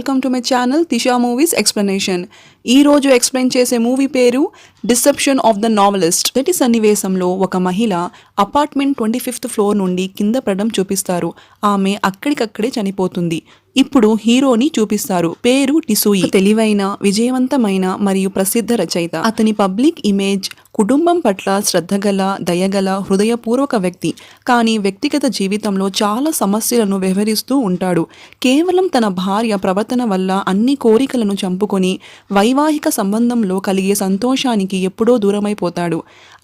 Welcome to my channel Tisha movies explanation. ఈ రోజు explain చేసే మూవీ పేరు డిసెప్షన్ ఆఫ్ ద నావెలిస్ట్. మొదటి సన్నివేశంలో ఒక మహిళ అపార్ట్మెంట్ 25th ఫ్లోర్ నుండి కింద పడడం చూపిస్తారు. ఆమె అక్కడికక్కడే చనిపోతుంది. ఇప్పుడు హీరోని చూపిస్తారు. పేరు టిసూయి. తెలివైన, విజయవంతమైన మరియు ప్రసిద్ధ రచయిత. అతని పబ్లిక్ ఇమేజ్ కుటుంబం పట్ల శ్రద్ధగల, దయగల, హృదయపూర్వక వ్యక్తి. కానీ వ్యక్తిగత జీవితంలో చాలా సమస్యలను వ్యవహరిస్తూ ఉంటాడు. కేవలం తన భార్య ప్రవర్తన వల్ల అన్ని కోరికలను చంపుకొని వైవాహిక సంబంధంలో కలిగే సంతోషానికి ఎప్పుడో దూరమైపోతాడు.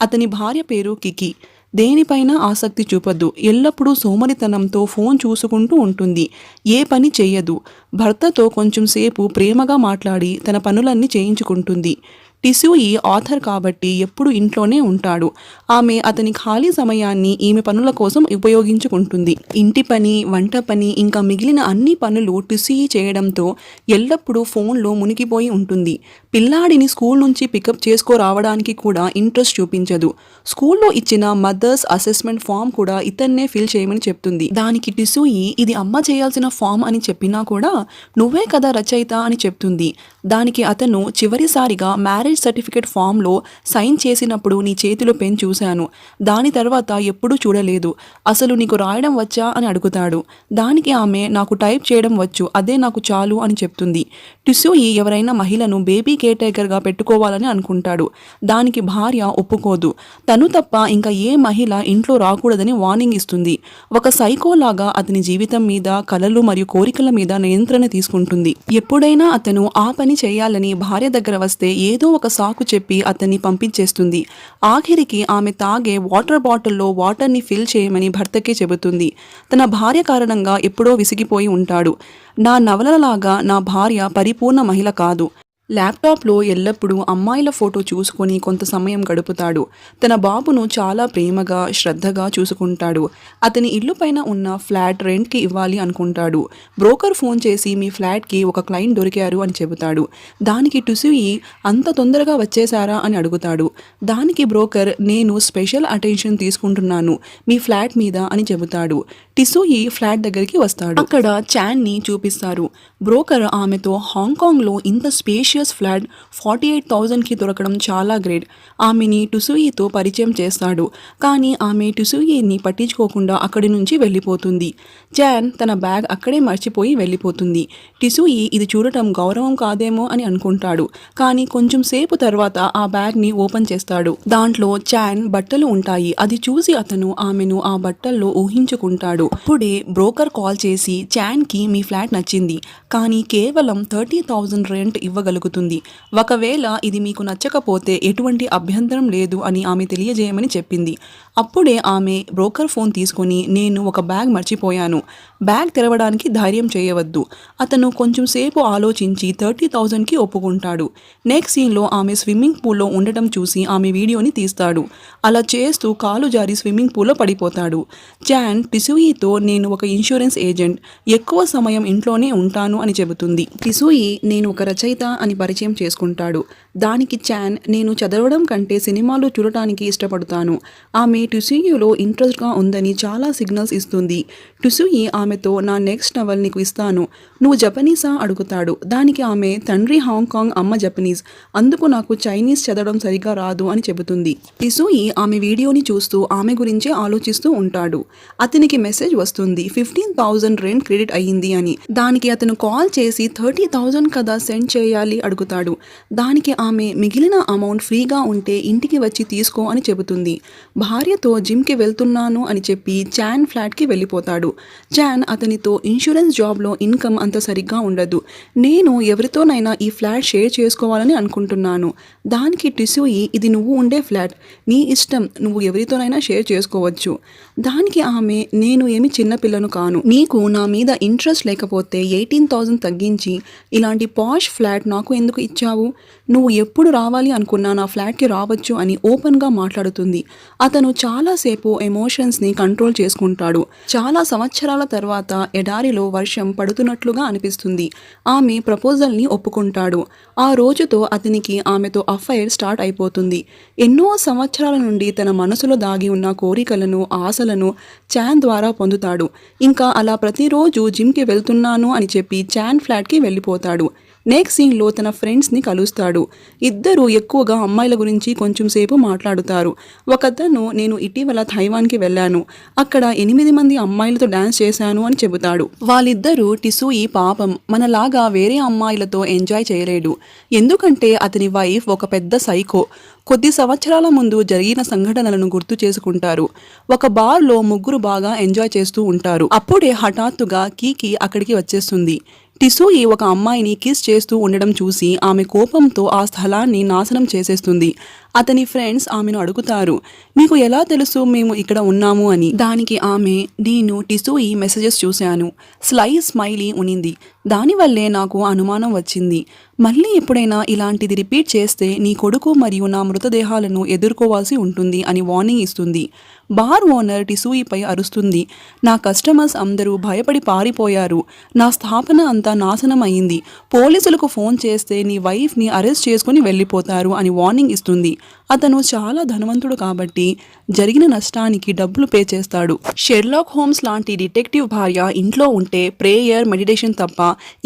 అతని భార్య పేరు కికి. దేనిపైన ఆసక్తి చూపద్దు. ఎల్లప్పుడూ సోమరితనంతో ఫోన్ చూసుకుంటూ ఉంటుంది. ఏ పని చేయదు. భర్తతో కొంచెం సేపు ప్రేమగా మాట్లాడి తన పనులన్నీ చేయించుకుంటుంది. టిసూయి ఆథర్ కాబట్టి ఎప్పుడు ఇంట్లోనే ఉంటాడు. ఆమె అతని ఖాళీ సమయాన్ని ఈమె పనుల కోసం ఉపయోగించుకుంటుంది. ఇంటి పని, వంట పని, ఇంకా మిగిలిన అన్ని పనులు టిసూయి చేయడంతో ఎల్లప్పుడూ ఫోన్లో మునిగిపోయి ఉంటుంది. పిల్లాడిని స్కూల్ నుంచి పికప్ చేసుకోరావడానికి కూడా ఇంట్రెస్ట్ చూపించదు. స్కూల్లో ఇచ్చిన మదర్స్ అసెస్మెంట్ ఫామ్ కూడా ఇతన్నే ఫిల్ చేయమని చెప్తుంది. దానికి టిసూయి ఇది అమ్మ చేయాల్సిన ఫామ్ అని చెప్పినా కూడా నువ్వే కదా రచయిత అని చెప్తుంది. దానికి అతను చివరిసారిగా మ్యారేజ్ సర్టిఫికేట్ ఫామ్లో సైన్ చేసినప్పుడు నీ చేతిలో పెన్ చూశాను. దాని తర్వాత ఎప్పుడూ చూడలేదు. అసలు నీకు రాయడం వచ్చా అని అడుగుతాడు. దానికి ఆమె నాకు టైప్ చేయడం వచ్చు, అదే నాకు చాలు అని చెప్తుంది. టిసూయి ఎవరైనా మహిళను బేబీ కేర్ టేకర్గా పెట్టుకోవాలని అనుకుంటాడు. దానికి భార్య ఒప్పుకోదు. తను తప్ప ఇంకా ఏ మహిళ ఇంట్లో రాకూడదని వార్నింగ్ ఇస్తుంది. ఒక సైకోలాగా అతని జీవితం మీద, కలలు మరియు కోరికల మీద నియంత్రణ తీసుకుంటుంది. ఎప్పుడైనా అతను ఆ పని చేయాలని భార్య దగ్గర వస్తే ఏదో ఒక సాకు చెప్పి అతన్ని పంపించేస్తుంది. ఆఖరికి ఆమె తాగే వాటర్ బాటిల్లో వాటర్ని ఫిల్ చేయమని భర్తకే చెబుతుంది. తన భార్య కారణంగా ఎప్పుడో విసిగిపోయి ఉంటాడు. నా నవలలాగా నా భార్య పరిపూర్ణ మహిళ కాదు. ల్యాప్టాప్లో ఎల్లప్పుడూ అమ్మాయిల ఫోటో చూసుకొని కొంత సమయం గడుపుతాడు. తన బాబును చాలా ప్రేమగా, శ్రద్ధగా చూసుకుంటాడు. అతని ఇల్లు పైన ఉన్న ఫ్లాట్ రెంట్కి ఇవ్వాలి అనుకుంటాడు. బ్రోకర్ ఫోన్ చేసి మీ ఫ్లాట్కి ఒక క్లయింట్ దొరికారు అని చెబుతాడు. దానికి టిసూయి అంత తొందరగా వచ్చేసారా అని అడుగుతాడు. దానికి బ్రోకర్ నేను స్పెషల్ అటెన్షన్ తీసుకుంటున్నాను మీ ఫ్లాట్ మీద అని చెబుతాడు. టిసూయి ఫ్లాట్ దగ్గరికి వస్తాడు. అక్కడ చాన్ని చూపిస్తారు. బ్రోకర్ ఆమెతో హాంకాంగ్లో ఇంత స్పేషియస్ ఫ్లాట్ 48,000కి దొరకడం చాలా గ్రేట్. ఆమెని టిసూయితో పరిచయం చేస్తాడు. కానీ ఆమె టిసూయిని పట్టించుకోకుండా అక్కడి నుంచి వెళ్ళిపోతుంది. చాన్ తన బ్యాగ్ అక్కడే మర్చిపోయి వెళ్ళిపోతుంది. టిసూయి ఇది చూడటం గౌరవం కాదేమో అని అనుకుంటాడు. కానీ కొంచెం సేపు తర్వాత ఆ బ్యాగ్ని ఓపెన్ చేస్తాడు. దాంట్లో చాన్ బట్టలు ఉంటాయి. అది చూసి అతను ఆమెను ఆ బట్టల్లో ఊహించుకుంటాడు. అప్పుడే బ్రోకర్ కాల్ చేసి చాన్కి మీ ఫ్లాట్ నచ్చింది, కానీ కేవలం 30,000 రెంట్ ఇవ్వగలుగుతుంది. ఒకవేళ ఇది మీకు నచ్చకపోతే ఎటువంటి అభ్యంతరం లేదు అని ఆమె తెలియజేయమని చెప్పింది. అప్పుడే ఆమె బ్రోకర్ ఫోన్ తీసుకొని నేను ఒక బ్యాగ్ మర్చిపోయాను, బ్యాగ్ తెరవడానికి ధైర్యం చేయవద్దు. అతను కొంచెం సేపు ఆలోచించి 30,000కి ఒప్పుకుంటాడు. నెక్స్ట్ సీన్లో ఆమె స్విమ్మింగ్ పూల్లో ఉండటం చూసి ఆమె వీడియోని తీస్తాడు. అలా చేస్తూ కాలు జారి స్విమ్మింగ్ పూల్లో పడిపోతాడు. చాన్ టిసూయితో నేను ఒక ఇన్సూరెన్స్ ఏజెంట్, ఎక్కువ సమయం ఇంట్లోనే ఉంటాను అని చెబుతుంది. టిసూయి నేను ఒక రచయిత అని పరిచయం చేసుకుంటాడు. దానికి చాన్ నేను చదవడం కంటే సినిమాలు చూడటానికి ఇష్టపడతాను. ఆమె టిసూయిలో ఇంట్రెస్ట్గా ఉందని చాలా సిగ్నల్స్ ఇస్తుంది. టిసూయి ఆమెతో నా నెక్స్ట్ నవల్ నీకు ఇస్తాను, నువ్వు జపనీసా అడుగుతాడు. దానికి ఆమె తండ్రి హాంకాంగ్, అమ్మ జపనీస్, అందుకు నాకు చైనీస్ చదవడం సరిగా రాదు అని చెబుతుంది. టిసూయి ఆమె వీడియోని చూస్తూ ఆమె గురించే ఆలోచిస్తూ ఉంటాడు. అతనికి మెసేజ్ వస్తుంది 15,000 రెంట్ క్రెడిట్ అయ్యింది అని. దానికి అతను కాల్ చేసి 30,000 కదా సెండ్ చేయాలి అడుగుతాడు. దానికి ఆమె మిగిలిన అమౌంట్ ఫ్రీగా ఉంటే ఇంటికి వచ్చి తీసుకో అని చెబుతుంది. భార్యతో జిమ్కి వెళ్తున్నాను అని చెప్పి చాన్ ఫ్లాట్కి వెళ్ళిపోతాడు. చాన్ అతనితో ఇన్సూరెన్స్ జాబ్లో ఇన్కమ్ అంత సరిగ్గా ఉండదు, నేను ఎవరితోనైనా ఈ ఫ్లాట్ షేర్ చేసుకోవాలని అనుకుంటున్నాను. దానికి టిసూయి ఇది నువ్వు ఉండే ఫ్లాట్, నీ ఇష్టం, నువ్వు ఎవరితోనైనా షేర్ చేసుకోవచ్చు. దానికి ఆమె నేను ఏమి చిన్నపిల్లను కాను, నీకు నా మీద ఇంట్రెస్ట్ లేకపోతే 18,000 తగ్గించి ఇలాంటి పాష్ ఫ్లాట్ నాకు ఎందుకు ఇచ్చావు? నువ్వు ఎప్పుడు రావాలి అనుకున్నా నా ఫ్లాట్కి రావచ్చు అని ఓపెన్గా మాట్లాడుతుంది. అతను చాలాసేపు ఎమోషన్స్ని కంట్రోల్ చేసుకుంటాడు. చాలా సంవత్సరాల తర్వాత ఎడారిలో వర్షం పడుతున్నట్లుగా అనిపిస్తుంది. ఆమె ప్రపోజల్ని ఒప్పుకుంటాడు. ఆ రోజుతో అతనికి ఆమెతో అఫైర్ స్టార్ట్ అయిపోతుంది. ఎన్నో సంవత్సరాల నుండి తన మనసులో దాగి ఉన్న కోరికలను, ఆశలను చాన్ ద్వారా పొందుతాడు. ఇంకా అలా ప్రతిరోజు జిమ్కి వెళ్తున్నాను అని చెప్పి చాన్ ఫ్లాట్కి వెళ్ళిపోతాడు. నెక్స్ట్ సీన్లో తన ఫ్రెండ్స్ని కలుస్తాడు. ఇద్దరు ఎక్కువగా అమ్మాయిల గురించి కొంచెం సేపు మాట్లాడుతారు. ఒకతను నేను ఇటీవల తైవాన్కి వెళ్ళాను, అక్కడ 8 మంది అమ్మాయిలతో డాన్స్ చేశాను అని చెబుతాడు. వాళ్ళిద్దరూ టిసూయి పాపం మనలాగా వేరే అమ్మాయిలతో ఎంజాయ్ చేయలేడు, ఎందుకంటే అతని వైఫ్ ఒక పెద్ద సైకో. కొద్ది సంవత్సరాల ముందు జరిగిన సంఘటనలను గుర్తు చేసుకుంటారు. ఒక బార్లో ముగ్గురు బాగా ఎంజాయ్ చేస్తూ ఉంటారు. అప్పుడే హఠాత్తుగా కీకి అక్కడికి వచ్చేస్తుంది. టిసూయి ఒక అమ్మాయిని కిస్ చేస్తూ ఉండడం చూసి ఆమె కోపంతో ఆ స్థలాన్ని నాశనం చేసేస్తుంది. అతని ఫ్రెండ్స్ ఆమెను అడుగుతారు, నీకు ఎలా తెలుసు మేము ఇక్కడ ఉన్నాము అని. దానికి ఆమె, నేను టిసూయి మెసేజెస్ చూశాను, స్మైలీ ఉనింది, దానివల్లే నాకు అనుమానం వచ్చింది. మళ్ళీ ఎప్పుడైనా ఇలాంటిది రిపీట్ చేస్తే నీ కొడుకు మరియు నా మృతదేహాలను ఎదుర్కోవాల్సి ఉంటుంది అని వార్నింగ్ ఇస్తుంది. బార్ ఓనర్ టిసూయిపై అరుస్తుంది, నా కస్టమర్స్ అందరూ భయపడి పారిపోయారు, నా స్థాపన అంతా నాశనం అయింది, పోలీసులకు ఫోన్ చేస్తే నీ వైఫ్ని అరెస్ట్ చేసుకుని వెళ్ళిపోతారు అని వార్నింగ్ ఇస్తుంది. అతను చాలా ధనవంతుడు కాబట్టి జరిగిన నష్టానికి డబ్బులు పే చేస్తాడు. షెర్లాక్ హోమ్స్ లాంటి డిటెక్టివ్ భార్య ఇంట్లో ఉంటే ప్రేయర్, మెడిటేషన్ తప్ప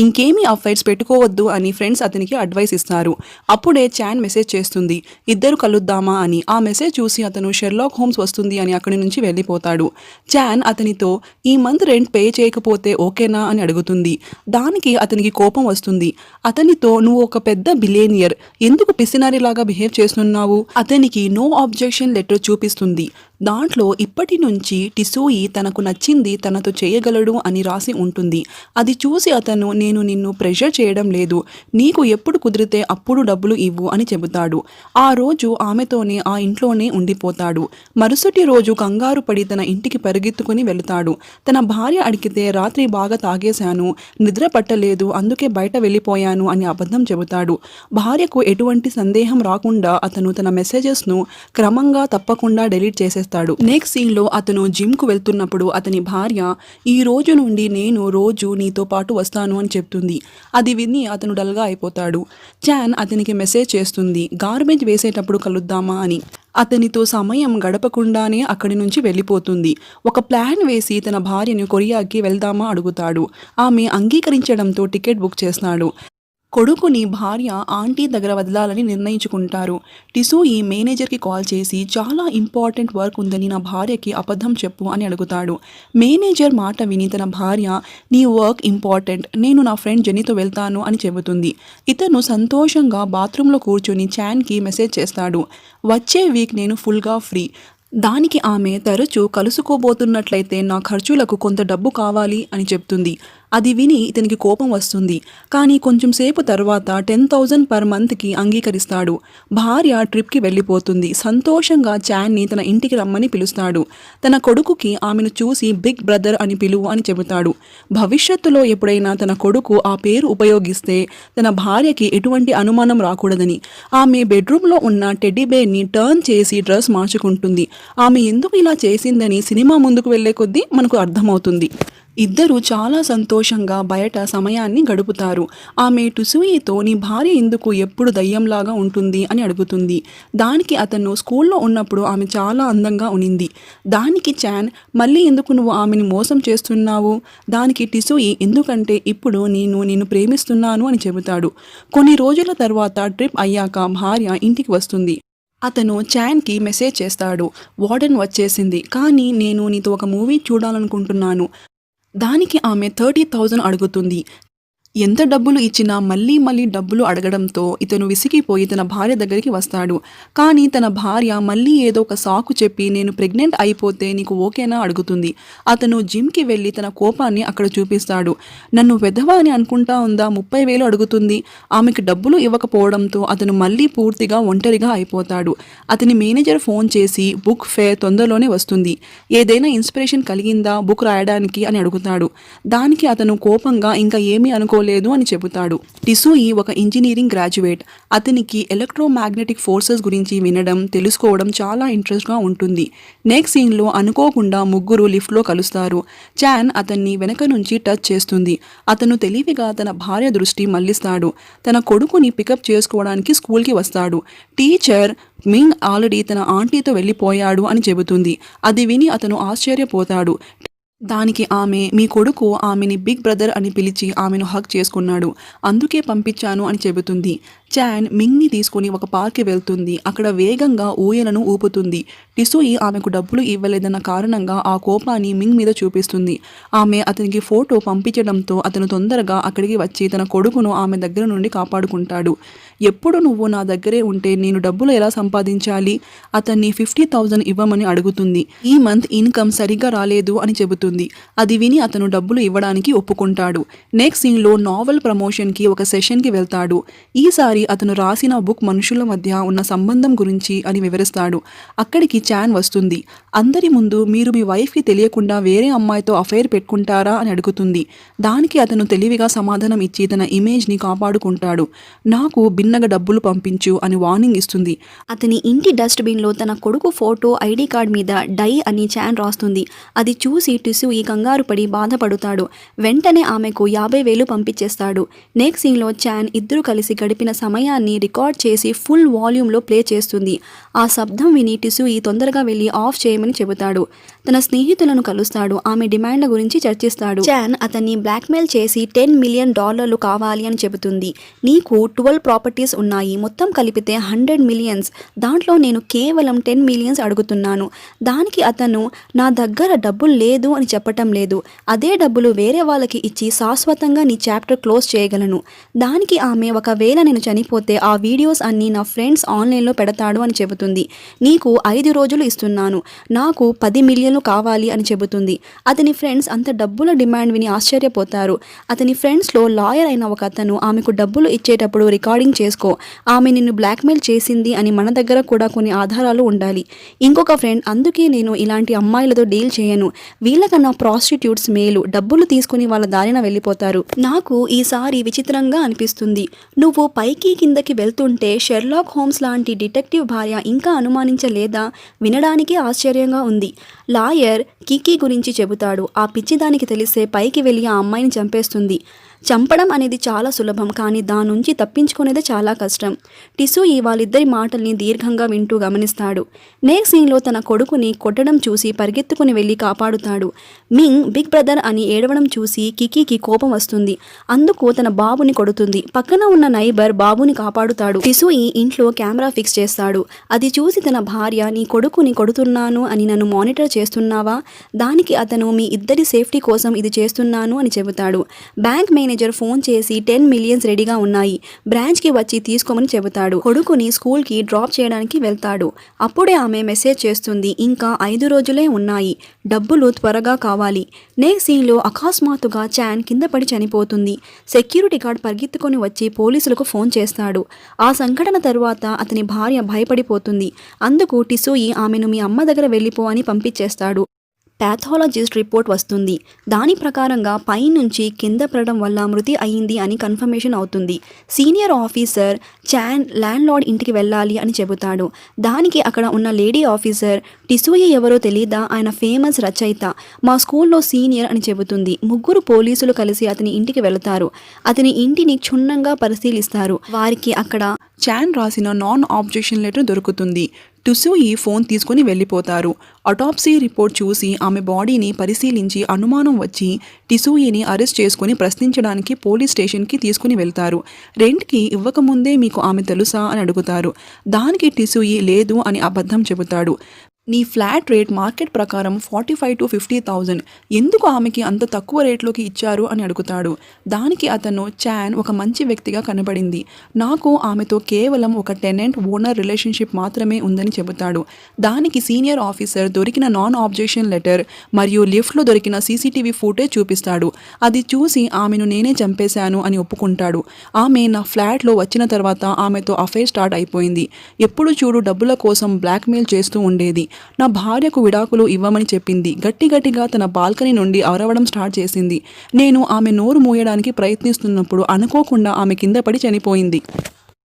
ఇంకేమీ అఫైర్స్ పెట్టుకోవద్దు అని ఫ్రెండ్స్ అతనికి అడ్వైస్ ఇస్తారు. అప్పుడే చాన్ మెసేజ్ చేస్తుంది, ఇద్దరు కలుద్దామా అని. ఆ మెసేజ్ చూసి అతను షెర్లాక్ హోమ్స్ వస్తుంది అని అక్కడి నుంచి వెళ్ళిపోతాడు. చాన్ అతనితో ఈ మంత్ రెంట్ పే చేయకపోతే ఓకేనా అని అడుగుతుంది. దానికి అతనికి కోపం వస్తుంది. అతనితో నువ్వు ఒక పెద్ద బిలియనియర్, ఎందుకు పిసినారిలాగా బిహేవ్ చేస్తున్నావు? అతనికి నో ఆబ్జెక్షన్ లెటర్ చూపిస్తుంది. దాంట్లో ఇప్పటి నుంచి టిసూయి తనకు నచ్చింది తనతో చేయగలడు అని రాసి ఉంటుంది. అది చూసి అతను, నేను నిన్ను ప్రెషర్ చేయడం లేదు, నీకు ఎప్పుడు కుదిరితే అప్పుడు డబ్బులు ఇవ్వు అని చెబుతాడు. ఆ రోజు ఆమెతోనే ఆ ఇంట్లోనే ఉండిపోతాడు. మరుసటి రోజు కంగారు పడి తన ఇంటికి పరిగెత్తుకుని వెళుతాడు. తన భార్య అడిగితే రాత్రి బాగా తాగేశాను, నిద్ర పట్టలేదు, అందుకే బయట వెళ్ళిపోయాను అని అబద్ధం చెబుతాడు. భార్యకు ఎటువంటి సందేహం రాకుండా అతను తన మెసేజెస్ను క్రమంగా తప్పకుండా డిలీట్ చేసేస్తాడు. నెక్స్ట్ సీన్లో అతను జిమ్కు వెళ్తున్నప్పుడు అతని భార్య, ఈ రోజు నుండి నేను రోజు నీతో పాటు వస్తాను అని చెప్తుంది. అది విని అతను డల్గా అయిపోతాడు. చాన్ అతనికి మెసేజ్ చేస్తుంది, గార్బేజ్ వేసేటప్పుడు కలుద్దామా అని. అతనితో సమయం గడపకుండానే అక్కడి నుంచి వెళ్ళిపోతుంది. ఒక ప్లాన్ వేసి తన భార్యను కొరియాకి వెళ్దామా అడుగుతాడు. ఆమె అంగీకరించడంతో టికెట్ బుక్ చేస్తాడు. కొడుకుని భార్య ఆంటీ దగ్గర వదలాలని నిర్ణయించుకుంటారు. టిసూయి మేనేజర్కి కాల్ చేసి చాలా ఇంపార్టెంట్ వర్క్ ఉందని నా భార్యకి అబద్ధం చెప్పు అని అడుగుతాడు. మేనేజర్ మాట విని తన భార్య, నీ వర్క్ ఇంపార్టెంట్, నేను నా ఫ్రెండ్ జెనీతో వెళ్తాను అని చెబుతుంది. ఇతను సంతోషంగా బాత్రూంలో కూర్చొని చాన్కి మెసేజ్ చేస్తాడు, వచ్చే వీక్ నేను ఫుల్గా ఫ్రీ. దానికి ఆమె, తరచూ కలుసుకోబోతున్నట్లయితే నా ఖర్చులకు కొంత డబ్బు కావాలి అని చెప్తుంది. అది విని ఇతనికి కోపం వస్తుంది. కానీ కొంచెం సేపు తర్వాత 10,000 పర్ మంత్కి అంగీకరిస్తాడు. భార్య ట్రిప్కి వెళ్ళిపోతుంది. సంతోషంగా చాన్ని తన ఇంటికి రమ్మని పిలుస్తాడు. తన కొడుకుకి ఆమెను చూసి బిగ్ బ్రదర్ అని పిలువు అని చెబుతాడు. భవిష్యత్తులో ఎప్పుడైనా తన కొడుకు ఆ పేరు ఉపయోగిస్తే తన భార్యకి ఎటువంటి అనుమానం రాకూడదని. ఆమె బెడ్రూమ్లో ఉన్న టెడ్డీ బేర్ని టర్న్ చేసి డ్రెస్ మార్చుకుంటుంది. ఆమె ఎందుకు ఇలా చేసిందని సినిమా ముందుకు వెళ్లే కొద్దీ మనకు అర్థమవుతుంది. ఇద్దరు చాలా సంతోషంగా బయట సమయాన్ని గడుపుతారు. ఆమె టిసూయితో, నీ భార్య ఎందుకు ఎప్పుడు దయ్యంలాగా ఉంటుంది అని అడుగుతుంది. దానికి అతను, స్కూల్లో ఉన్నప్పుడు ఆమె చాలా అందంగా ఉనింది. దానికి చాన్, మళ్ళీ ఎందుకు నువ్వు ఆమెను మోసం చేస్తున్నావు? దానికి టిసూయి, ఎందుకంటే ఇప్పుడు నిన్ను ప్రేమిస్తున్నాను అని చెబుతాడు. కొన్ని రోజుల తర్వాత ట్రిప్ అయ్యాక భార్య ఇంటికి వస్తుంది. అతను చాన్కి మెసేజ్ చేస్తాడు, వార్డెన్ వచ్చేసింది, కానీ నేను నీతో ఒక మూవీ చూడాలనుకుంటున్నాను. దానికి ఆమె 30,000 అడుగుతుంది. ఎంత డబ్బులు ఇచ్చినా మళ్ళీ డబ్బులు అడగడంతో ఇతను విసిగిపోయి తన భార్య దగ్గరికి వస్తాడు. కానీ తన భార్య మళ్ళీ ఏదో ఒక సాకు చెప్పి, నేను ప్రెగ్నెంట్ అయిపోతే నీకు ఓకేనా అడుగుతుంది. అతను జిమ్కి వెళ్ళి తన కోపాన్ని అక్కడ చూపిస్తాడు. నన్ను వెధవా అని అనుకుంటా ఉందా, 30,000 అడుగుతుంది. ఆమెకు డబ్బులు ఇవ్వకపోవడంతో అతను మళ్ళీ పూర్తిగా ఒంటరిగా అయిపోతాడు. అతని మేనేజర్ ఫోన్ చేసి, బుక్ ఫేర్ తొందరలోనే వస్తుంది, ఏదైనా ఇన్స్పిరేషన్ కలిగిందా బుక్ రాయడానికి అని అడుగుతాడు. దానికి అతను కోపంగా, ఇంకా ఏమీ అనుకో తీసుకోలేదు అని చెబుతాడు. టిసూయి ఒక ఇంజనీరింగ్ గ్రాడ్యుయేట్. అతనికి ఎలక్ట్రోమాగ్నెటిక్ ఫోర్సెస్ గురించి వినడం తెలుసుకోవడం చాలా ఇంట్రెస్ట్గా ఉంటుంది. నెక్స్ట్ సీన్లో అనుకోకుండా ముగ్గురు లిఫ్ట్లో కలుస్తారు. చాన్ అతన్ని వెనక నుంచి టచ్ చేస్తుంది. అతను తెలివిగా తన భార్య దృష్టి మళ్లిస్తాడు. తన కొడుకుని పికప్ చేసుకోవడానికి స్కూల్కి వస్తాడు. టీచర్ మింగ్ ఆల్రెడీ తన ఆంటీతో వెళ్ళిపోయాడు అని చెబుతుంది. అది విని అతను ఆశ్చర్యపోతాడు. దానికి ఆమె, మీ కొడుకు ఆమెని బిగ్ బ్రదర్ అని పిలిచి ఆమెను హగ్ చేసుకున్నాడు, అందుకే పంపించాను అని చెబుతుంది. చాన్ మింగ్ని తీసుకుని ఒక పార్క్కి వెళ్తుంది. అక్కడ వేగంగా ఊయలను ఊపుతుంది. టిసూయి ఆమెకు డబ్బులు ఇవ్వలేదన్న కారణంగా ఆ కోపాన్ని మింగ్ మీద చూపిస్తుంది. ఆమె అతనికి ఫోటో పంపించడంతో అతను తొందరగా అక్కడికి వచ్చి తన కొడుకును ఆమె దగ్గర నుండి కాపాడుకుంటాడు. ఎప్పుడు నువ్వు నా దగ్గరే ఉంటే నేను డబ్బులు ఎలా సంపాదించాలి? అతన్ని 50,000 ఇవ్వమని అడుగుతుంది. ఈ మంత్ ఇన్కమ్ సరిగ్గా రాలేదు అని చెబుతుంది. అది విని అతను డబ్బులు ఇవ్వడానికి ఒప్పుకుంటాడు. నెక్స్ట్ సీన్లో నావెల్ ప్రమోషన్కి ఒక సెషన్కి వెళ్తాడు. ఈసారి అతను రాసిన బుక్ మనుషుల మధ్య ఉన్న సంబంధం గురించి అని వివరిస్తాడు. అక్కడికి చాన్ వస్తుంది. అందరి ముందు మీరు మీ వైఫ్కి తెలియకుండా వేరే అమ్మాయితో అఫైర్ పెట్టుకుంటారా అని అడుగుతుంది. దానికి అతను తెలివిగా సమాధానం ఇచ్చి తన ఇమేజ్ని కాపాడుకుంటాడు. నాకు భిన్నగా డబ్బులు పంపించు అని వార్నింగ్ ఇస్తుంది. అతని ఇంటి డస్ట్బిన్లో తన కొడుకు ఫోటో ఐడి కార్డ్ మీద డై అని చాన్ రాస్తుంది. అది చూసి టిసూయి కంగారు పడి బాధపడుతాడు. వెంటనే ఆమెకు 50,000 పంపించేస్తాడు. నెక్స్ట్ సీన్లో చాన్ ఇద్దరు కలిసి గడిపిన సమయాన్ని రికార్డ్ చేసి ఫుల్ వాల్యూమ్లో ప్లే చేస్తుంది. ఆ శబ్దం విని టిసూయి తొందరగా వెళ్ళి ఆఫ్ చేయమని చెబుతాడు. తన స్నేహితులను కలుస్తాడు. ఆమె డిమాండ్ల గురించి చర్చిస్తాడు. చాన్ అతన్ని బ్లాక్మెయిల్ చేసి $10 మిలియన్ కావాలి అని చెబుతుంది. నీకు 12 ప్రాపర్టీస్ ఉన్నాయి, మొత్తం కలిపితే 100 మిలియన్స్, దాంట్లో నేను కేవలం 10 మిలియన్స్ అడుగుతున్నాను. దానికి అతను నా దగ్గర డబ్బులు లేదు అని చెప్పటం లేదు, అదే డబ్బులు వేరే వాళ్ళకి ఇచ్చి శాశ్వతంగా నీ చాప్టర్ క్లోజ్ చేయగలను. దానికి ఆమె, ఒకవేళ నేను చనిపోతే ఆ వీడియోస్ అన్నీ నా ఫ్రెండ్స్ ఆన్లైన్లో పెడతాడు అని చెబుతుంది. నీకు 5 రోజులు ఇస్తున్నాను, నాకు 10 మిలియన్లు కావాలి అని చెబుతుంది. అతని ఫ్రెండ్స్ అంత డబ్బుల డిమాండ్ విని ఆశ్చర్యపోతారు. అతని ఫ్రెండ్స్లో లాయర్ అయిన ఒక అతను, ఆమెకు డబ్బులు ఇచ్చేటప్పుడు రికార్డింగ్ చేసుకో, ఆమె నిన్ను బ్లాక్మెయిల్ చేసింది అని మన దగ్గర కూడా కొన్ని ఆధారాలు ఉండాలి. ఇంకొక ఫ్రెండ్, అందుకే నేను ఇలాంటి అమ్మాయిలతో డీల్ చేయను, వీళ్ళకన్నా ప్రాస్టిట్యూట్స్ మేలు, డబ్బులు తీసుకుని వాళ్ళ దారిన వెళ్ళిపోతారు. నాకు ఈసారి విచిత్రంగా అనిపిస్తుంది. నువ్వు పైకి కిందకి వెళ్తుంటే షెర్లాక్ హోమ్స్ లాంటి డిటెక్టివ్ భార్య ఇంకా అనుమానించలేదా? వినడానికి ఆశ్చర్యంగా ఉంది. లాయర్ కికీ గురించి చెబుతాడు. ఆ పిచ్చిదానికి తెలిస్తే పైకి వెళ్ళి ఆ అమ్మాయిని చంపేస్తుంది. చంపడం అనేది చాలా సులభం, కానీ దాని నుంచి తప్పించుకునేది చాలా కష్టం. టిసూయి వాళ్ళిద్దరి మాటల్ని దీర్ఘంగా వింటూ గమనిస్తాడు. నెక్స్ట్ సీన్లో తన కొడుకుని కొట్టడం చూసి పరిగెత్తుకుని వెళ్ళి కాపాడుతాడు. మింగ్ బిగ్ బ్రదర్ అని ఏడవడం చూసి కికీకి కోపం వస్తుంది. అందుకు తన బాబుని కొడుతుంది. పక్కన ఉన్న నైబర్ బాబుని కాపాడుతాడు. టిసూయి ఇంట్లో కెమెరా ఫిక్స్ చేస్తాడు. అది చూసి తన భార్య, నీ కొడుకుని కొడుతున్నాను అని నన్ను మానిటర్ చేస్తున్నావా? దానికి అతను, మీ ఇద్దరి సేఫ్టీ కోసం ఇది చేస్తున్నాను అని చెబుతాడు. బ్యాంక్ మేనేజర్ ఫోన్ చేసి 10 మిలియన్స్ రెడీగా ఉన్నాయి, బ్రాంచ్కి వచ్చి తీసుకోమని చెబుతాడు. కొడుకుని స్కూల్కి డ్రాప్ చేయడానికి వెళ్తాడు. అప్పుడే ఆమె మెసేజ్ చేస్తుంది, ఇంకా 5 రోజులే ఉన్నాయి, డబ్బులు త్వరగా కావాలి. నెక్స్ట్ సీన్లో అకస్మాత్తుగా చాన్ కింద పడి చనిపోతుంది. సెక్యూరిటీ గార్డ్ పరిగెత్తుకొని వచ్చి పోలీసులకు ఫోన్ చేస్తాడు. ఆ సంఘటన తరువాత అతని భార్య భయపడిపోతుంది. అందుకు టిసూయి ఆమెను మీ అమ్మ దగ్గర వెళ్ళిపో అని పంపించేస్తాడు. ప్యాథాలజిస్ట్ రిపోర్ట్ వస్తుంది. దాని ప్రకారంగా పైనుంచి కింద పడడం వల్ల మృతి అయింది అని కన్ఫర్మేషన్ అవుతుంది. సీనియర్ ఆఫీసర్ చాన్ ల్యాండ్ లార్డ్ ఇంటికి వెళ్ళాలి అని చెబుతాడు. దానికి అక్కడ ఉన్న లేడీ ఆఫీసర్, టిసూయి ఎవరో తెలీదా, ఆయన ఫేమస్ రచయిత, మా స్కూల్లో సీనియర్ అని చెబుతుంది. ముగ్గురు పోలీసులు కలిసి అతని ఇంటికి వెళతారు. అతని ఇంటిని క్షుణ్ణంగా పరిశీలిస్తారు. వారికి అక్కడ చాన్ రాసిన నాన్ ఆబ్జెక్షన్ లెటర్ దొరుకుతుంది. టిసూయి ఫోన్ తీసుకుని వెళ్ళిపోతారు. అటాప్సీ రిపోర్ట్ చూసి ఆమె బాడీని పరిశీలించి అనుమానం వచ్చి టిసూయిని అరెస్ట్ చేసుకుని ప్రశ్నించడానికి పోలీస్ స్టేషన్కి తీసుకుని వెళ్తారు. రెంట్కి ఇవ్వకముందే మీకు ఆమె తెలుసా అని అడుగుతారు. దానికి టిసూయి లేదు అని అబద్ధం చెబుతాడు. నీ ఫ్లాట్ రేట్ మార్కెట్ ప్రకారం 45,000 to 50,000, ఎందుకు ఆమెకి అంత తక్కువ రేట్లోకి ఇచ్చారు అని అడుగుతాడు. దానికి అతను, చాన్ ఒక మంచి వ్యక్తిగా కనబడింది, నాకు ఆమెతో కేవలం ఒక టెనెంట్ ఓనర్ రిలేషన్షిప్ మాత్రమే ఉందని చెబుతాడు. దానికి సీనియర్ ఆఫీసర్ దొరికిన నాన్ ఆబ్జెక్షన్ లెటర్ మరియు లిఫ్ట్లో దొరికిన సీసీటీవీ ఫుటేజ్ చూపిస్తాడు. అది చూసి ఆమెను నేనే చంపేశాను అని ఒప్పుకుంటాడు. ఆమె నా ఫ్లాట్లో వచ్చిన తర్వాత ఆమెతో అఫైర్ స్టార్ట్ అయిపోయింది. ఎప్పుడు చూడు డబ్బుల కోసం బ్లాక్మెయిల్ చేస్తూ ఉండేది. నా భార్యకు విడాకులు ఇవ్వమని చెప్పింది. గట్టిగా తన బాల్కనీ నుండి అరవడం స్టార్ట్ చేసింది. నేను ఆమె నోరు మూయడానికి ప్రయత్నిస్తున్నప్పుడు అనుకోకుండా ఆమె కింద పడి చనిపోయింది.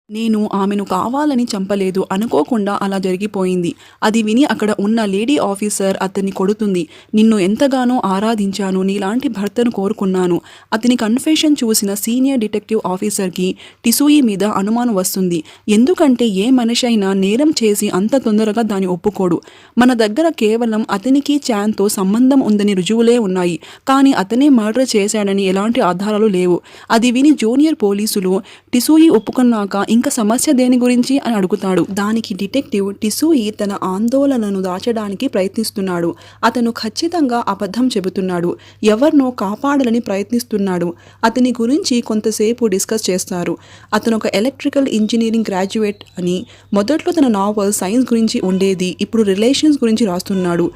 నేను ఆమెను కావాలని చంపలేదు, అనుకోకుండా అలా జరిగిపోయింది. అది విని అక్కడ ఉన్న లేడీ ఆఫీసర్ అతన్ని కొడుతుంది. నిన్ను ఎంతగానో ఆరాధించాను, నీలాంటి భర్తను కోరుకున్నాను. అతని కన్ఫెషన్ చూసిన సీనియర్ డిటెక్టివ్ ఆఫీసర్కి టిసూయి మీద అనుమానం వస్తుంది. ఎందుకంటే ఏ మనిషి అయినా నేరం చేసి అంత తొందరగా దాన్ని ఒప్పుకోడు. మన దగ్గర కేవలం అతనికి చాన్తో సంబంధం ఉందని రుజువులే ఉన్నాయి, కానీ అతనే మర్డర్ చేశాడని ఎలాంటి ఆధారాలు లేవు. అది విని జూనియర్ పోలీసులు టిసూయి ఒప్పుకున్నాక ఇంకా సమస్య దేని గురించి అని అడుగుతాడు. దానికి డిటెక్టివ్ టిసూయి తన ఆందోళనను దాచడానికి ప్రయత్నిస్తున్నాడు. అతను ఖచ్చితంగా అబద్ధం చెబుతున్నాడు, ఎవరినో కాపాడాలని ప్రయత్నిస్తున్నాడు. అతని గురించి కొంతసేపు డిస్కస్ చేస్తారు. అతను ఒక ఎలక్ట్రికల్ ఇంజనీరింగ్ గ్రాడ్యుయేట్ అని, మొదట్లో తన నావల్ సైన్స్ గురించి ఉండేది, ఇప్పుడు రిలేషన్స్ గురించి రాస్తున్నాడు.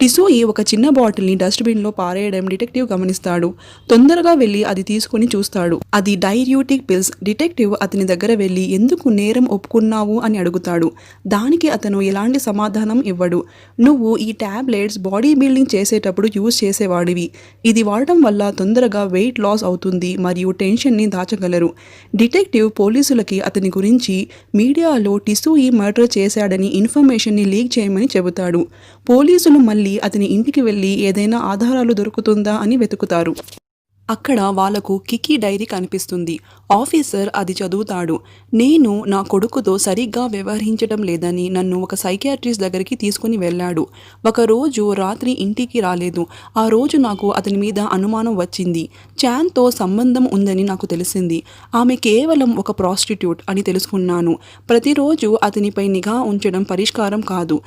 టిసూయి ఒక చిన్న బాటిల్ని డస్ట్బిన్లో పారేయడం డిటెక్టివ్ గమనిస్తాడు. తొందరగా వెళ్ళి అది తీసుకుని చూస్తాడు. అది డైర్యూటిక్ పిల్స్. డిటెక్టివ్ అతని దగ్గర వెళ్ళి ఎందుకు నేరం ఒప్పుకున్నావు అని అడుగుతాడు. దానికి అతను ఎలాంటి సమాధానం ఇవ్వడు. నువ్వు ఈ టాబ్లెట్స్ బాడీ బిల్డింగ్ చేసేటప్పుడు యూజ్ చేసేవాడివి. ఇది వాడటం వల్ల తొందరగా వెయిట్ లాస్ అవుతుంది మరియు టెన్షన్ని దాచగలరు. డిటెక్టివ్ పోలీసులకి అతని గురించి మీడియాలో టిసూయి మర్డర్ చేశాడని ఇన్ఫర్మేషన్ని లీక్ చేయమని చెబుతాడు. పోలీసులు మళ్ళీ అతని ఇంటికి వెళ్ళి ఏదైనా ఆధారాలు దొరుకుతుందా అని వెతుకుతారు. అక్కడ వాళ్లకు కికీ డైరీ కనిపిస్తుంది. ఆఫీసర్ అది చదువుతాడు. నేను నా కొడుకుతో సరిగ్గా వ్యవహరించడం లేదని నన్ను ఒక సైకియాట్రిస్ట్ దగ్గరికి తీసుకుని వెళ్ళాడు. ఒకరోజు రాత్రి ఇంటికి రాలేదు. ఆ రోజు నాకు అతని మీద అనుమానం వచ్చింది. చాన్తో సంబంధం ఉందని నాకు తెలిసింది. ఆమె కేవలం ఒక ప్రాస్టిట్యూట్ అని తెలుసుకున్నాను. ప్రతిరోజు అతనిపై నిఘా ఉంచడం పరిష్కారం కాదు.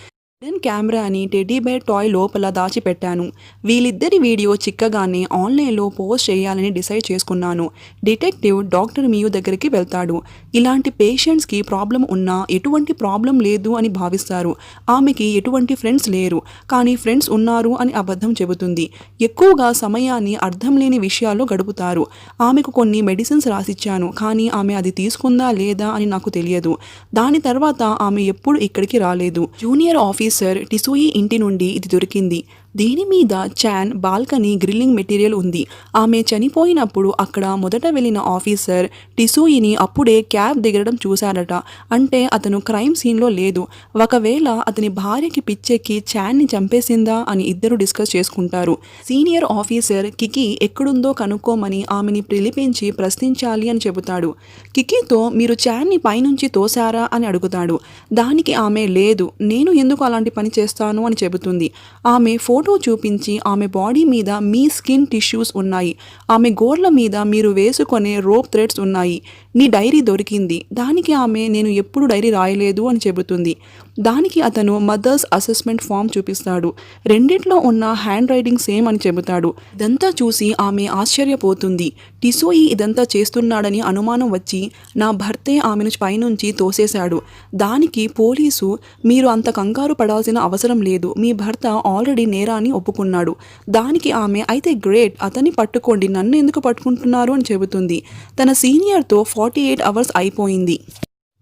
కెమెరా అని టెడ్డీ బేర్ టాయ్ లోపల దాచిపెట్టాను. వీళ్ళిద్దరి వీడియో చిక్కగానే ఆన్లైన్లో పోస్ట్ చేయాలని డిసైడ్ చేసుకున్నాను. డిటెక్టివ్ డాక్టర్ మియూ దగ్గరికి వెళ్తాడు. ఇలాంటి పేషెంట్స్కి ప్రాబ్లం ఉన్నా ఎటువంటి ప్రాబ్లం లేదు అని భావిస్తారు. ఆమెకి ఎటువంటి ఫ్రెండ్స్ లేరు, కానీ ఫ్రెండ్స్ ఉన్నారు అని అబద్ధం చెబుతుంది. ఎక్కువగా సమయాన్ని అర్థం లేని విషయాల్లో గడుపుతారు. ఆమెకు కొన్ని మెడిసిన్స్ రాసిచ్చాను, కానీ ఆమె అది తీసుకుందా లేదా అని నాకు తెలియదు. దాని తర్వాత ఆమె ఎప్పుడు ఇక్కడికి రాలేదు. జూనియర్ ఆఫీసర్ టిసూయి ఇంటి నుండి ఇది దొరికింది. దీని మీద చాన్ బాల్కనీ గ్రిల్లింగ్ మెటీరియల్ ఉంది. ఆమె చనిపోయినప్పుడు అక్కడ మొదట వెళ్ళిన ఆఫీసర్ టిసూయిని అప్పుడే క్యాబ్ దిగడం చూశాడట. అంటే అతను క్రైమ్ సీన్లో లేదు. ఒకవేళ అతని భార్యకి పిచ్చెక్కి చాన్ని చంపేసిందా అని ఇద్దరు డిస్కస్ చేసుకుంటారు. సీనియర్ ఆఫీసర్ కికీ ఎక్కడుందో కనుక్కోమని ఆమెని పిలిపించి ప్రశ్నించాలి అని చెబుతాడు. కికీతో మీరు చాన్ని పైనుంచి తోశారా అని అడుగుతాడు. దానికి ఆమె లేదు, నేను ఎందుకు అలాంటి పని చేస్తాను అని చెబుతుంది. ఆమె ఫోటో చూపించి ఆమె బాడీ మీద మీ స్కిన్ టిష్యూస్ ఉన్నాయి, ఆమె గోర్ల మీద మీరు వేసుకునే రోప్ థ్రెడ్స్ ఉన్నాయి, నీ డైరీ దొరికింది. దానికి ఆమె నేను ఎప్పుడు డైరీ రాయలేదు అని చెబుతుంది. దానికి అతను మదర్స్ అసెస్మెంట్ ఫామ్ చూపిస్తాడు. రెండిట్లో ఉన్న హ్యాండ్ రైటింగ్ సేమ్ అని చెబుతాడు. ఇదంతా చూసి ఆమె ఆశ్చర్యపోతుంది. టిసూయి ఇదంతా చేస్తున్నాడని అనుమానం వచ్చి నా భర్తే ఆమెను పైనుంచి తోసేశాడు. దానికి పోలీసు మీరు అంత కంగారు పడాల్సిన అవసరం లేదు, మీ భర్త ఆల్రెడీ నేరాన్ని ఒప్పుకున్నాడు. దానికి ఆమె అయితే గ్రేట్, అతన్ని పట్టుకోండి, నన్ను ఎందుకు పట్టుకుంటున్నారు అని చెబుతుంది. తన సీనియర్తో 48 అవర్స్ అయిపోయింది.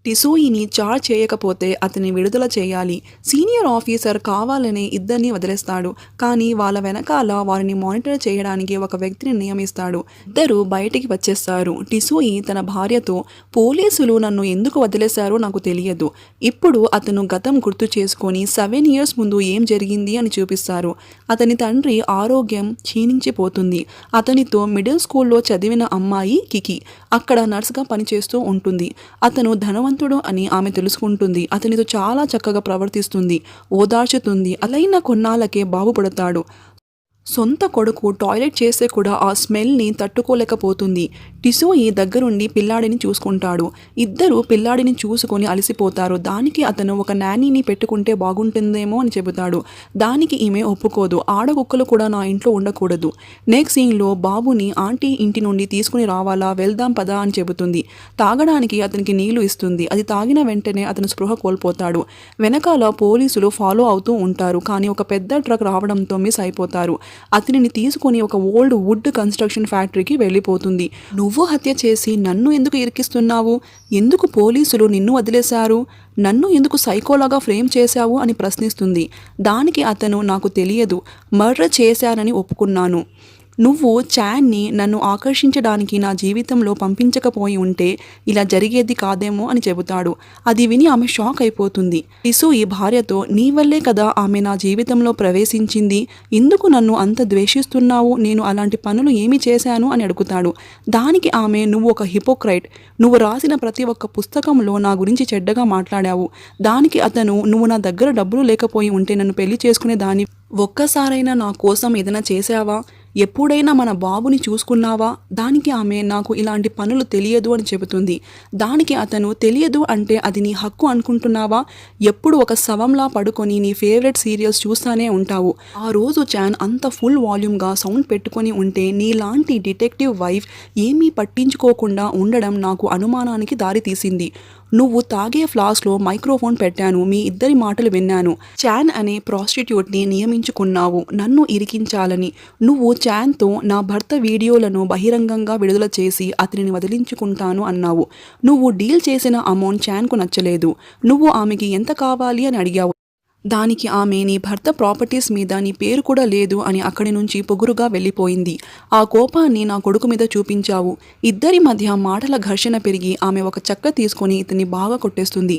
టిసూయిని చార్జ్ చేయకపోతే అతన్ని విడుదల చేయాలి. సీనియర్ ఆఫీసర్ కావాలనే ఇద్దరిని వదిలేస్తాడు, కానీ వాళ్ళ వెనకాల వారిని మానిటర్ చేయడానికి ఒక వ్యక్తిని నియమిస్తాడు. ఇద్దరు బయటికి వచ్చేస్తారు. టిసూయి తన భార్యతో పోలీసులు నన్ను ఎందుకు వదిలేశారో నాకు తెలియదు. ఇప్పుడు అతను గతం గుర్తు చేసుకొని 7 years ముందు ఏం జరిగింది అని చూపిస్తారు. అతని తండ్రి ఆరోగ్యం క్షీణించిపోతుంది. అతనితో మిడిల్ స్కూల్లో చదివిన అమ్మాయి కికీ అక్కడ నర్స్గా పనిచేస్తూ ఉంటుంది. అతను ధనవంతుడు అని ఆమె తెలుసుకుంటుంది. అతనితో చాలా చక్కగా ప్రవర్తిస్తుంది, ఓదార్చుతుంది. అలైన కొన్నాళ్ళకే బాబు పుడతాడు. సొంత కొడుకు టాయిలెట్ చేస్తే కూడా ఆ స్మెల్ని తట్టుకోలేకపోతుంది. టిసూయి దగ్గరుండి పిల్లాడిని చూసుకుంటాడు. ఇద్దరు పిల్లాడిని చూసుకొని అలసిపోతారు. దానికి అతను ఒక నానీని పెట్టుకుంటే బాగుంటుందేమో అని చెబుతాడు. దానికి ఈమె ఒప్పుకోదు. ఆడకుక్కలు కూడా నా ఇంట్లో ఉండకూడదు. నెక్స్ట్ సీన్లో బాబుని ఆంటీ ఇంటి నుండి తీసుకుని రావాలా, వెళ్దాం పదా అని చెబుతుంది. తాగడానికి అతనికి నీళ్లు ఇస్తుంది. అది తాగిన వెంటనే అతను స్పృహ కోల్పోతాడు. వెనకాల పోలీసులు ఫాలో అవుతూ ఉంటారు, కానీ ఒక పెద్ద ట్రక్ రావడంతో మిస్ అయిపోతారు. అతనిని తీసుకుని ఒక ఓల్డ్ వుడ్ కన్స్ట్రక్షన్ ఫ్యాక్టరీకి వెళ్ళిపోతుంది. నువ్వు నువ్వు హత్య చేసి నన్ను ఎందుకు ఇరికిస్తున్నావు? ఎందుకు పోలీసులు నిన్ను వదిలేశారు? నన్ను ఎందుకు సైకోలాగా ఫ్రేమ్ చేశావు అని ప్రశ్నిస్తుంది. దానికి అతను, నాకు తెలియదు, మర్డర్ చేశానని ఒప్పుకున్నాను. నువ్వు చాన్ని నన్ను ఆకర్షించడానికి నా జీవితంలో పంపించకపోయి ఉంటే ఇలా జరిగేది కాదేమో అని చెబుతాడు. అది విని ఆమె షాక్ అయిపోతుంది. టిసూయి భార్యతో, నీ వల్లే కదా ఆమె నా జీవితంలో ప్రవేశించింది, ఎందుకు నన్ను అంత ద్వేషిస్తున్నావు? నేను అలాంటి పనులు ఏమి చేశాను అని అడుగుతాడు. దానికి ఆమె, నువ్వు ఒక హిపోక్రైట్, నువ్వు రాసిన ప్రతి ఒక్క పుస్తకంలో నా గురించి చెడ్డగా మాట్లాడావు. దానికి అతను, నువ్వు నా దగ్గర డబ్బులు లేకపోయి ఉంటే నన్ను పెళ్లి చేసుకునేదాన్ని, ఒక్కసారైనా నా కోసం ఏదైనా చేశావా? ఎప్పుడైనా మన బాబుని చూసుకున్నావా? దానికి ఆమె, నాకు ఇలాంటి పనులు తెలియదు అని చెబుతుంది. దానికి అతను, తెలియదు అంటే అది నీ హక్కు అనుకుంటున్నావా? ఎప్పుడు ఒక శవంలా పడుకొని నీ ఫేవరెట్ సీరియల్స్ చూస్తానే ఉంటావు. ఆ రోజు చాన్ అంత ఫుల్ వాల్యూమ్గా సౌండ్ పెట్టుకొని ఉంటే నీలాంటి డిటెక్టివ్ వైఫ్ ఏమీ పట్టించుకోకుండా ఉండడం నాకు అనుమానానికి దారితీసింది. నువ్వు తాగే ఫ్లాస్క్లో మైక్రోఫోన్ పెట్టాను, మీ ఇద్దరి మాటలు విన్నాను. చాన్ అనే ప్రాస్టిట్యూట్ని నియమించుకున్నావు నన్ను ఇరికించాలని. నువ్వు చాన్తో నా భర్త వీడియోలను బహిరంగంగా విడుదల చేసి అతనిని వదిలించుకుంటాను అన్నావు. నువ్వు డీల్ చేసిన అమౌంట్ చాన్కు నచ్చలేదు. నువ్వు ఆమెకి ఎంత కావాలి అని అడిగావు. దానికి ఆమె, నీ భర్త ప్రాపర్టీస్ మీద నీ పేరు కూడా లేదు అని అక్కడి నుంచి పొగురుగా వెళ్ళిపోయింది. ఆ కోపాన్ని నా కొడుకు మీద చూపించావు. ఇద్దరి మధ్య మాటల ఘర్షణ పెరిగి ఆమె ఒక చెక్క తీసుకొని ఇతన్ని బాగా కొట్టేస్తుంది.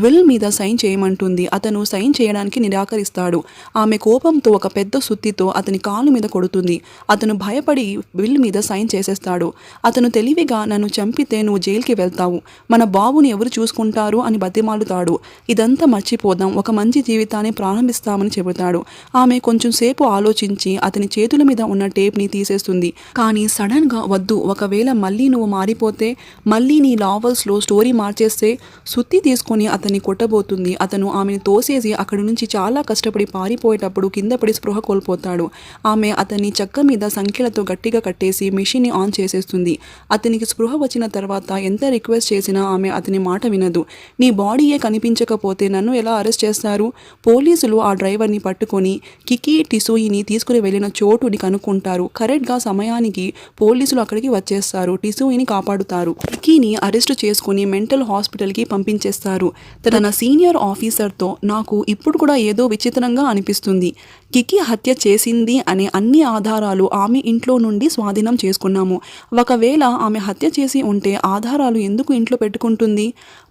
విల్ మీద సైన్ చేయమంటుంది. అతను సైన్ చేయడానికి నిరాకరిస్తాడు. ఆమె కోపంతో ఒక పెద్ద సుత్తితో అతని కాలు మీద కొడుతుంది. అతను భయపడి విల్ మీద సైన్ చేసేస్తాడు. అతను తెలివిగా, నన్ను చంపితే నువ్వు జైలుకి వెళ్తావు, మన బాబుని ఎవరు చూసుకుంటారు అని బతిమాలుతాడు. ఇదంతా మర్చిపోదాం, ఒక మంచి జీవితాన్ని ప్రారంభిస్తామని చెబుతాడు. ఆమె కొంచెం సేపు ఆలోచించి అతని చేతుల మీద ఉన్న టేప్ని తీసేస్తుంది. కానీ సడన్గా, వద్దు, ఒకవేళ మళ్ళీ నువ్వు మారిపోతే, మళ్ళీ నీ నావెల్స్లో స్టోరీ మార్చేస్తే, సుత్తి తీసుకొని అతన్ని కొట్టబోతుంది. అతను ఆమెను తోసేసి అక్కడి నుంచి చాలా కష్టపడి పారిపోయేటప్పుడు కింద పడి స్పృహ కోల్పోతాడు. ఆమె అతన్ని చెక్క మీద సంఖ్యలతో గట్టిగా కట్టేసి మిషన్ని ఆన్ చేసేస్తుంది. అతనికి స్పృహ వచ్చిన తర్వాత ఎంత రిక్వెస్ట్ చేసినా ఆమె అతని మాట వినదు. నీ బాడీయే కనిపించకపోతే నన్ను ఎలా అరెస్ట్ చేస్తారు? పోలీసులు ఆ డ్రైవర్ని పట్టుకొని కికి టిసూయిని తీసుకుని వెళ్ళిన చోటుని కనుక్కుంటారు. కరెక్ట్గా సమయానికి పోలీసులు అక్కడికి వచ్చేస్తారు. టిసూయిని కాపాడుతారు. కికీని అరెస్ట్ చేసుకుని మెంటల్ హాస్పిటల్కి పంపించేస్తారు. తన సీనియర్ ఆఫీసర్తో, నాకు ఇప్పుడు కూడా ఏదో విచిత్రంగా అనిపిస్తుంది. కికి హత్య చేసింది అనే అన్ని ఆధారాలు ఆమె ఇంట్లో నుండి స్వాధీనం చేసుకున్నాము. ఒకవేళ ఆమె హత్య చేసి ఉంటే ఆధారాలు ఎందుకు ఇంట్లో పెట్టుకుంటుంది?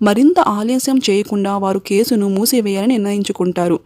మరింత ఆలస్యం చేయకుండా వారు కేసును మూసివేయాలని నిర్ణయించుకుంటారు.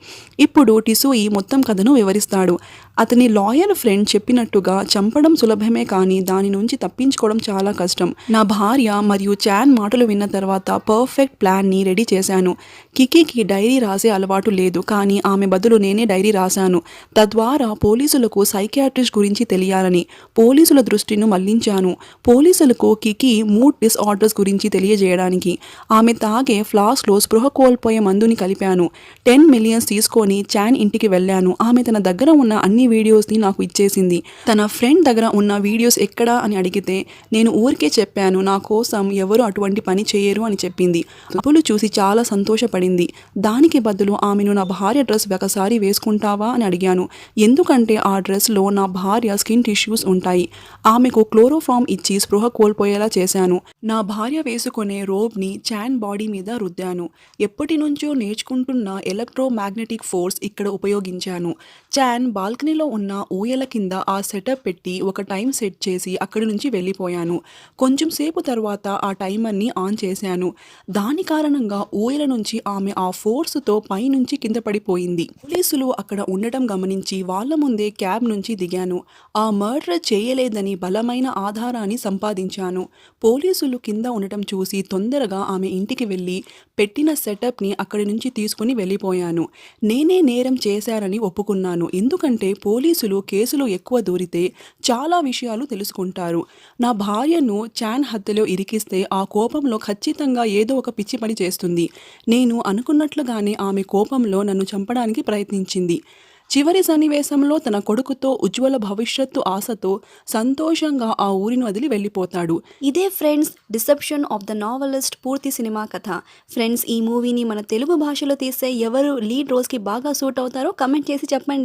ఇప్పుడు టిసూయి మొత్తం కథను వివరిస్తాడు. అతని లాయర్ ఫ్రెండ్ చెప్పినట్టుగా చంపడం సులభమే కానీ దాని నుంచి తప్పించుకోవడం చాలా కష్టం. నా భార్య మరియు చాన్ మాటలు విన్న తర్వాత పర్ఫెక్ట్ ప్లాన్ని రెడీ చేశాను. కికీకి డైరీ రాసే అలవాటు లేదు, కానీ ఆమె బదులు నేనే డైరీ రాశాను. తద్వారా పోలీసులకు సైకియాట్రిస్ట్ గురించి తెలియాలని పోలీసుల దృష్టిని మళ్లించాను. పోలీసులకు కికీ మూడ్ డిసార్డర్స్ గురించి తెలియజేయడానికి ఆమె తాగే ఫ్లాస్క్లో స్పృహ కోల్పోయే మందుని కలిపాను. 10 మిలియన్స్ తీసుకొని చాన్ ఇంటికి వెళ్ళాను. ఆమె తన దగ్గర ఉన్న అన్ని వీడియోస్ని నాకు ఇచ్చేసింది. తన ఫ్రెండ్ దగ్గర ఉన్న వీడియోస్ ఎక్కడా అని అడిగితే నేను ఊరికే చెప్పాను, నా కోసం ఎవరు అటువంటి పని చేయరు అని చెప్పింది. అప్పులు చూసి చాలా సంతోషపడింది. దానికి బదులు ఆమెను, నా భార్య డ్రెస్ ఒకసారి వేసుకుంటావా అని అడిగాను. ఎందుకంటే ఆ డ్రెస్లో నా భార్య స్కిన్ టిష్యూస్ ఉంటాయి. ఆమెకు క్లోరోఫామ్ ఇచ్చి స్పృహ కోల్పోయేలా చేశాను. నా భార్య వేసుకునే రోబ్ని చాన్ బాడీ మీద రుద్దాను. ఎప్పటి నుంచో నేర్చుకుంటున్న ఎలక్ట్రోమాగ్నెటిక్ ఫోర్స్ ఇక్కడ ఉపయోగించాను. చాన్ బాల్కనీలో ఉన్న ఊయల కింద ఆ సెటప్ పెట్టి ఒక టైం సెట్ చేసి అక్కడి నుంచి వెళ్ళిపోయాను. కొంచెం సేపు తర్వాత ఆ టైమర్ని ఆన్ చేశాను. దాని కారణంగా ఊయల నుంచి ఆమె ఆ ఫోర్స్తో పైనుంచి కింద పడిపోయింది. పోలీసులు అక్కడ ఉండటం గమనించి వాళ్ళ ముందే క్యాబ్ నుంచి దిగాను. ఆ మర్డర్ చేయలేదని బలమైన ఆధారాన్ని సంపాదించాను. పోలీసులు కింద ఉండటం చూసి తొందరగా ఆమె ఇంటికి వెళ్ళి పెట్టిన సెటప్ని అక్కడి నుంచి తీసుకుని వెళ్ళిపోయాను. నేనే నేరం చేశానని ఒప్పుకున్నాను. ఎందుకంటే పోలీసులు కేసులో ఎక్కువ దూరితే చాలా విషయాలు తెలుసుకుంటారు. నా భార్యను చాన్ హత్యలో ఇరికిస్తే ఆ కోపంలో ఖచ్చితంగా ఏదో ఒక పిచ్చి పని చేస్తుంది. నేను అనుకున్నట్లుగానే ఆమె కోపంలో నన్ను చంపడానికి ప్రయత్నించింది. చివరి సన్నివేశంలో తన కొడుకుతో ఉజ్వల భవిష్యత్తు ఆశతో సంతోషంగా ఆ ఊరిని వదిలి వెళ్ళిపోతాడు. ఇదే friends deception of the novelist పూర్తి సినిమా కథ. ఫ్రెండ్స్, ఈ మూవీని మన తెలుగు భాషలో తీస్తే ఎవరు లీడ్ రోల్స్కి బాగా సూట్ అవుతారో కమెంట్ చేసి చెప్పండి.